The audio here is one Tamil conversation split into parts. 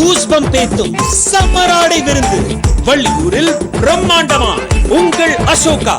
கூஸ்பம் பேத்தும் சம்மராடை விருந்து வள்ளியூரில் பிரம்மாண்டமா உங்கள் அசோகா.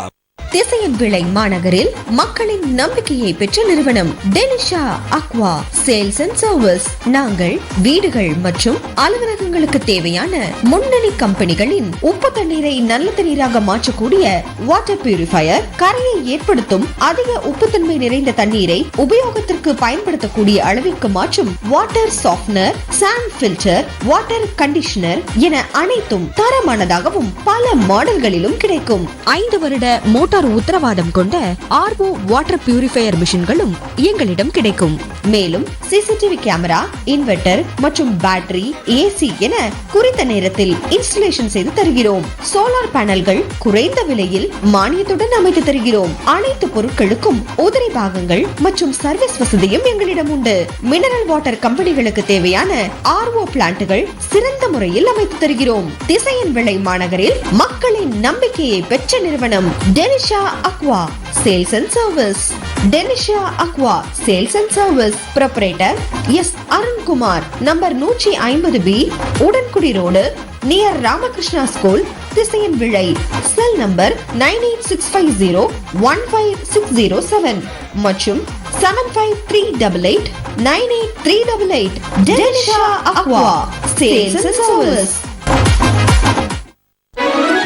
திசையன் விளை மாநகரில் மக்களின் நம்பிக்கையை பெற்ற நிறுவனம் Denisha aqua sales and service. நாங்கள் வீடுகள் மற்றும் அலுவலகங்களுக்கு தேவையான முன்னணி கம்பெனிகளின் உப்பு தண்ணீரை நல்ல தண்ணீராக மாற்றக்கூடிய வாட்டர் பியூரிஃபயர், கரையை ஏற்படுத்தும் அதிக உப்புத்தன்மை நிறைந்த தண்ணீரை உபயோகத்திற்கு பயன்படுத்தக்கூடிய அளவிற்கு மாற்றும் water softener, sand filter, water conditioner என அனைத்தும் தரமானதாகவும் பல மாடல்களிலும் கிடைக்கும். 5 வருட மோட்டார் உத்தரவாதம் கொண்ட ஆர்ஓ வாட்டர் பியூரிஃபையர் மிஷின்களும் எங்களிடம் கிடைக்கும். மேலும் சிசிடிவி கேமரா, இன்வெர்டர் மற்றும் பேட்டரி, ஏசி என குறித்த நேரத்தில் இன்ஸ்டலேஷன் செய்து தருகிறோம். சோலார் பேனல்கள் குறைந்த விலையில் மானியத்துடன் அமைத்து தருகிறோம். அனைத்து பொருட்களுக்கும் உதிரி பாகங்கள் மற்றும் சர்வீஸ் வசதியும் எங்களிடம் உண்டு. மினரல் வாட்டர் கம்பெனிகளுக்கு தேவையான ஆர்ஓ பிளான்ட்கள் சிறந்த முறையில் அமைத்து தருகிறோம். திசையன் விளை மாநகரில் மக்களின் நம்பிக்கையை பெற்ற நிறுவனம் Denisha aqua sales and service. Denisha aqua sales and service. Proprietor S Arunkumar. Number 150B Udangudi road, near Ramakrishna school, Thisayanvilai. Cell number 9865015607 மற்றும் 7538898388. Denisha aqua sales and service.